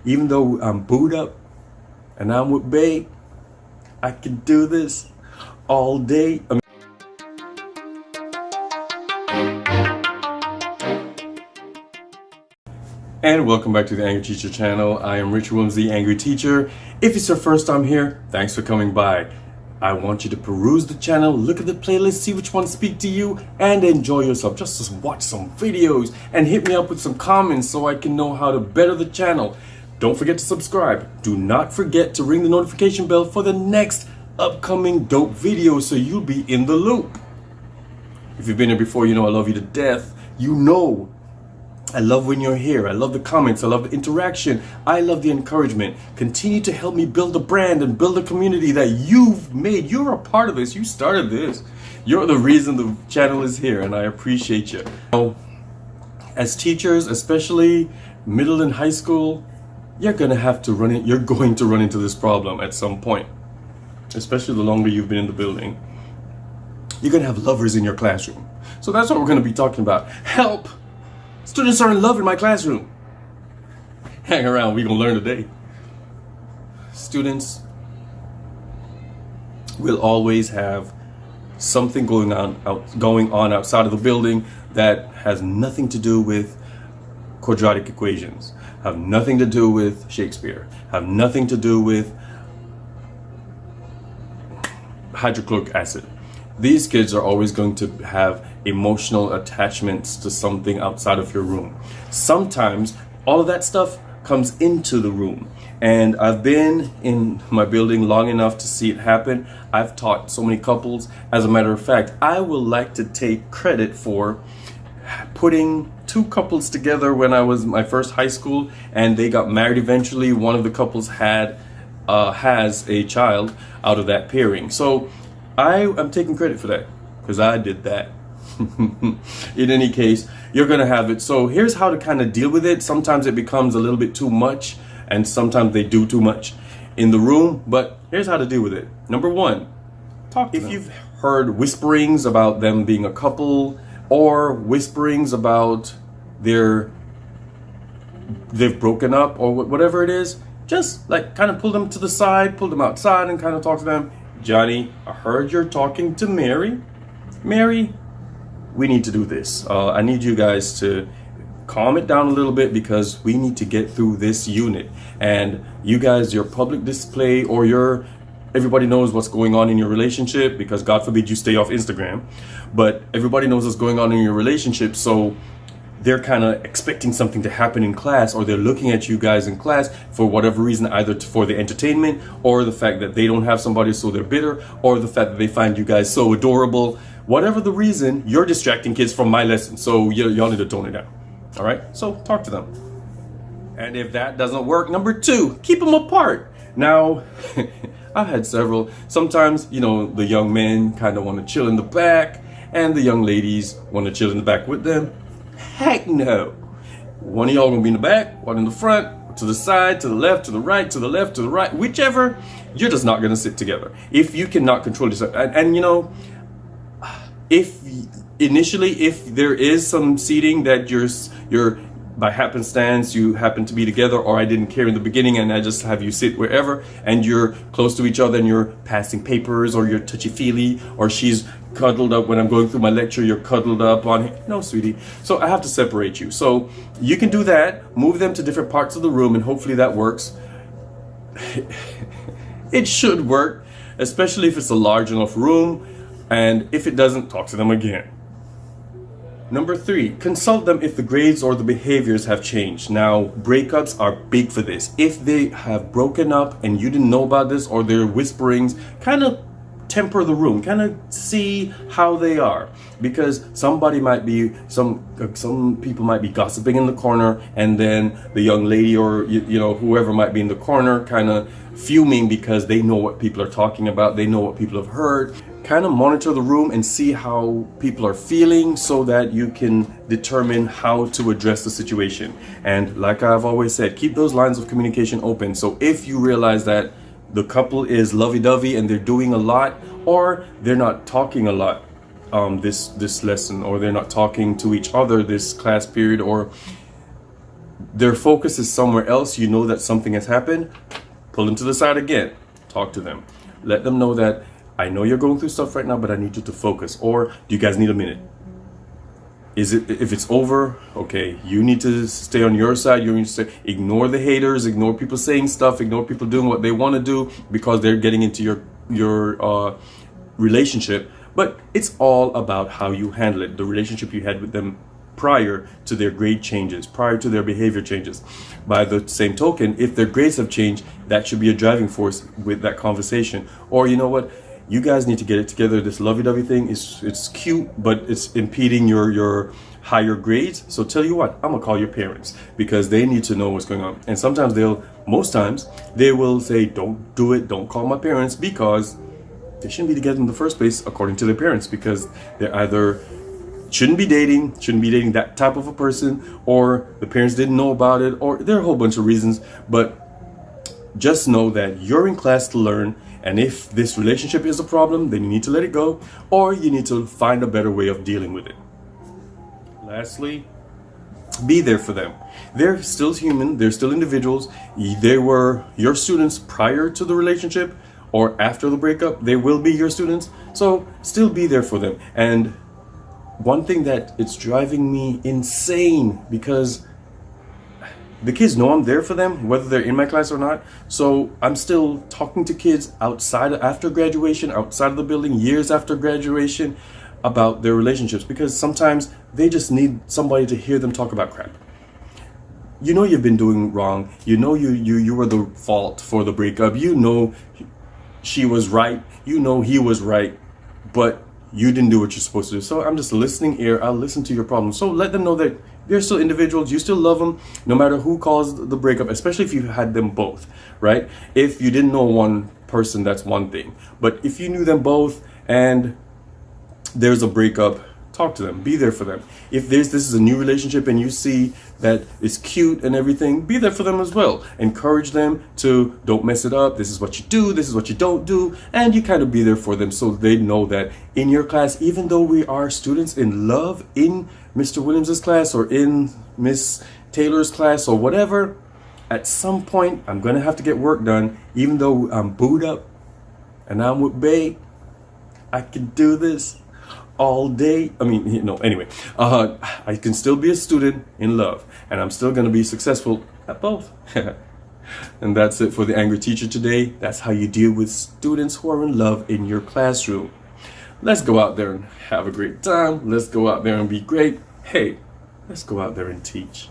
Even though I'm booed up and I'm with babe, I can do this all day. And welcome back to the Angry Teacher channel. I am Richard Williams, the Angry Teacher. If it's your first time here, thanks for coming by. I want you to peruse the channel, look at the playlist, see which ones speak to you, and enjoy yourself. Just watch some videos and hit me up with some comments so I can know how to better the channel. Don't forget to subscribe. Do not forget to ring the notification bell for the next upcoming dope video so you'll be in the loop. If you've been here before, you know I love you to death. You know I love when you're here. I love the comments. I love the interaction. I love the encouragement. Continue to help me build a brand and build a community that you've made. You're a part of this. You started this. You're the reason the channel is here, and I appreciate you. As teachers, especially middle and high school, you're going to run into this problem at some point, especially the longer you've been in the building. You're going to have lovers in your classroom. So that's what we're going to be talking about. Help! Students are in love in my classroom. Hang around, we're gonna learn today. Students will always have something going on outside of the building that has nothing to do with quadratic equations, have nothing to do with Shakespeare, have nothing to do with hydrochloric acid. These kids are always going to have emotional attachments to something outside of your room. Sometimes all of that stuff comes into the room. And I've been in my building long enough to see it happen. I've taught so many couples. As a matter of fact, I will like to take credit for putting two couples together when I was in my first high school, and they got married eventually. One of the couples has a child out of that pairing. So I am taking credit for that because I did that. In any case, you're going to have it. So here's how to kind of deal with it. Sometimes it becomes a little bit too much, and sometimes they do too much in the room. But here's how to deal with it. Number one, talk to them. If you've heard whisperings about them being a couple, or whisperings about they've broken up, or whatever it is, just like kind of pull them to the side, pull them outside, and kind of talk to them. Johnny, I heard you're talking to Mary. Mary, we need to do this. I need you guys to calm it down a little bit because we need to get through this unit. And you guys, your public display or everybody knows what's going on in your relationship, because God forbid you stay off Instagram, but everybody knows what's going on in your relationship. So they're kind of expecting something to happen in class, or they're looking at you guys in class for whatever reason, either for the entertainment or the fact that they don't have somebody, so they're bitter, or the fact that they find you guys so adorable. Whatever the reason, you're distracting kids from my lesson, so y'all need to tone it down. All right, so talk to them. And if that doesn't work, number two, keep them apart. Now, I've had several. Sometimes, the young men kind of want to chill in the back, and the young ladies want to chill in the back with them. Heck no. One of y'all gonna be in the back, one in the front, to the side, to the left, to the right, to the left, to the right, whichever. You're just not gonna sit together if you cannot control yourself. And if there is some seating that you're by happenstance you happen to be together, or I didn't care in the beginning and I just have you sit wherever, and you're close to each other and you're passing papers, or you're touchy-feely, or she's cuddled up when I'm going through my lecture, you're cuddled up on him. No, sweetie. So I have to separate you. So you can do that, move them to different parts of the room, and hopefully that works. It should work, especially if it's a large enough room, and if it doesn't, talk to them again. Number three, consult them if the grades or the behaviors have changed. Now, breakups are big for this. If they have broken up and you didn't know about this, or their whisperings, kind of temper the room, kind of see how they are, because some people might be gossiping in the corner, and then the young lady or whoever might be in the corner kind of fuming because they know what people are talking about, they know what people have heard. Kind of monitor the room and see how people are feeling so that you can determine how to address the situation. And like I've always said, keep those lines of communication open. So if you realize that the couple is lovey-dovey and they're doing a lot, or they're not talking a lot this lesson, or they're not talking to each other this class period, or their focus is somewhere else, you know that something has happened, pull them to the side again, talk to them. Let them know that, I know you're going through stuff right now, but I need you to focus. Or, do you guys need a minute? If it's over, okay, you need to stay on your side. You need to say, ignore the haters, ignore people saying stuff, ignore people doing what they want to do because they're getting into your relationship. But it's all about how you handle it, the relationship you had with them prior to their grade changes, prior to their behavior changes. By the same token, if their grades have changed, that should be a driving force with that conversation. Or, you know what, you guys need to get it together. This lovey-dovey thing it's cute, but it's impeding your higher grades. So tell you what, I'm gonna call your parents because they need to know what's going on. And sometimes most times they will say, don't do it, don't call my parents, because they shouldn't be together in the first place according to their parents, because they're either shouldn't be dating that type of a person, or the parents didn't know about it, or there are a whole bunch of reasons. But just know that you're in class to learn, and if this relationship is a problem, then you need to let it go, or you need to find a better way of dealing with it. Lastly, be there for them. They're still human, they're still individuals. They were your students prior to the relationship, or after the breakup, they will be your students. So still be there for them. And one thing that it's driving me insane, because the kids know I'm there for them, whether they're in my class or not. So I'm still talking to kids after graduation, outside of the building, years after graduation, about their relationships, because sometimes they just need somebody to hear them talk about crap. You know you've been doing wrong. You know you were the fault for the breakup. You know she was right. You know he was right, but you didn't do what you're supposed to do. So I'm just a listening ear. I'll listen to your problems. So let them know that they're still individuals. You still love them, no matter who caused the breakup, especially if you had them both, right? If you didn't know one person, that's one thing. But if you knew them both and there's a breakup, talk to them, be there for them. If this is a new relationship and you see that it's cute and everything, be there for them as well. Encourage them to don't mess it up. This is what you do, this is what you don't do, and you kind of be there for them so they know that in your class, even though we are students in love in Mr. Williams's class or in Miss Taylor's class or whatever, at some point I'm gonna have to get work done. Even though I'm booed up and I'm with Bae, I can do this all day. I mean, anyway, I can still be a student in love, and I'm still going to be successful at both. And that's it for the Angry Teacher today. That's how you deal with students who are in love in your classroom. Let's go out there and have a great time. Let's go out there and be great. Hey, let's go out there and teach.